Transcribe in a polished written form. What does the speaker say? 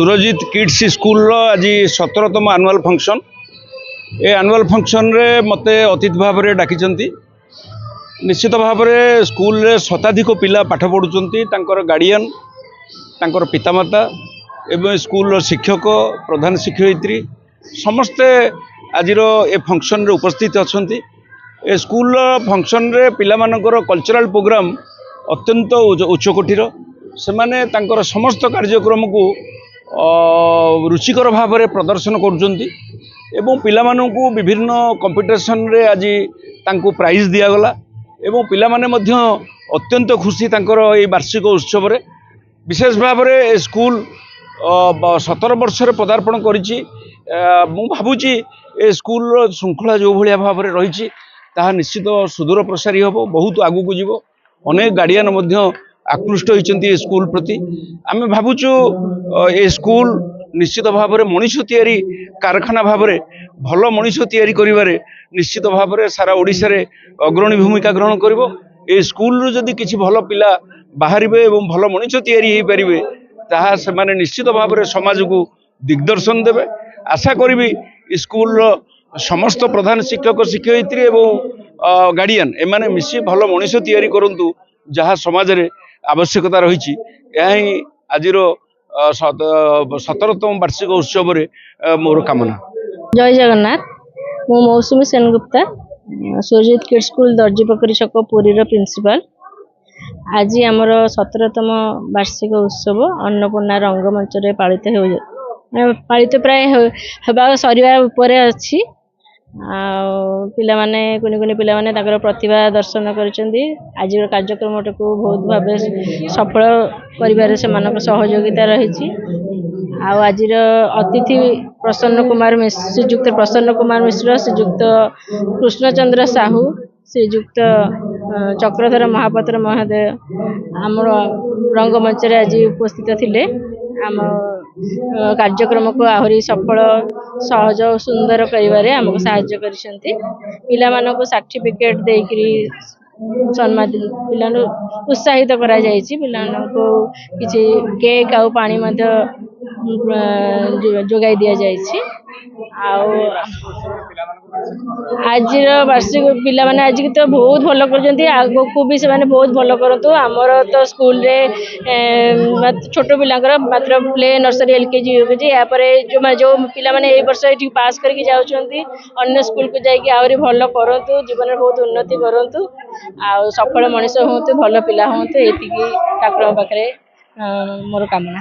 Surjit kids school आज 17तम annual function ए annual function रे मते अतिथि भाव में डाकी निश्चित भाव में स्कूल रे शताधिक पिला पाठ पढ़ुंट गार्डियन तांकर पितामाता एवं स्कूल शिक्षक प्रधान शिक्षयित्री समस्ते आज ए फंक्शन रे उपस्थित अच्छा ए स्कूल फंक्शन रे पिला मानकर कल्चरल प्रोग्राम अत्यंत उच्चकोटीर से माने तांकर समस्त कार्यक्रम को रुचिकर भाव में प्रदर्शन करुँच पिला मानू विभिन्न कंपटीशन रे आज तांको प्राइज दिगला एवं पिला माने मध्य अत्यंत खुशी तांकर ये वार्षिक उत्सव रे विशेष भाव में स्कूल 17 वर्ष पदार्पण करिछि मु भाबुची ए स्कूल श्रृंखला जो भाया भाव में रही निश्चित सुदूर प्रसारी हम बहुत आगू को जीव अनेक गार्डियन मध्य आकृष्ट होती स्कूल प्रति आम भावुचु ए स्कूल निश्चित भाव में मनीष तैयारी कारखाना भाव में भल मनीष तैयारी करिबारे निश्चित भाव में सारा ओडिशा रे अग्रणी भूमिका ग्रहण करिवो ए स्कूल रू जदि किछि भल पिला बाहरिबे एवं भल मनीष तैयारी हेई परिबे ताहा से माने निश्चित भाव में समाज को दिग्दर्शन देवे आशा करी स्कूल समस्त प्रधान शिक्षक शिक्षयित्री एवं गार्डियन एमाने मिसी भल मनीष तैयारी करंतु जहाँ समाज रे आवश्यकता रही आज 17तम वार्षिक उत्सव रे मोर कामना। जय जगन्नाथ मु मौसुमी सेनगुप्ता सुरजित किड्स स्कूल दर्जीपोखरी छक पुरी प्रिंसिपल आज आमर 17तम वार्षिक उत्सव अन्नपूर्णा रंगमंच रे पालित प्राय हवा सरिवा उपरे अछि पिला माने कुनी कुनी पिला माने ताकर प्रतिभा दर्शन करिसेंती आज कार्यक्रम को बहुत भाव सफल करिवारे से मानक सहयोगिता रही आज अतिथि प्रसन्न कुमार मिश्र श्रीजुक्त प्रसन्न कुमार मिश्र श्रीजुक्त कृष्णचंद्र साहू श्रीजुक्त चक्रधर महापात्र महोदय आमर रंगमंच रे आज उपस्थित थिले आम कार्यक्रम को आहरी सफल सहज सुंदर करिवारे हमको सहाय्य करिसेंती पिला मानको सर्टिफिकेट देकरी सम्मान पिला उत्साहित करा जायछि पिला को किछि केक आ पानी मध्य जोगाई दिया जायछि आज वार्षिक पिला माने आज तो बहुत भल कर आगो को भी से माने बहुत भल करतु आमर तो स्कूल रे छोट पिलांकर मात्र प्ले नर्सरी एलकेजी यूकेजी या पर जो पिला माने ए वर्ष एठी पास करके जाउछंती अन्य स्कूल को जाई कि आउरी भल करतु जीवन में बहुत उन्नति करतु आ सफल मनुष्य होतु भल पिला होतु एतिकी ठाकुर पाखरे मोर कामना।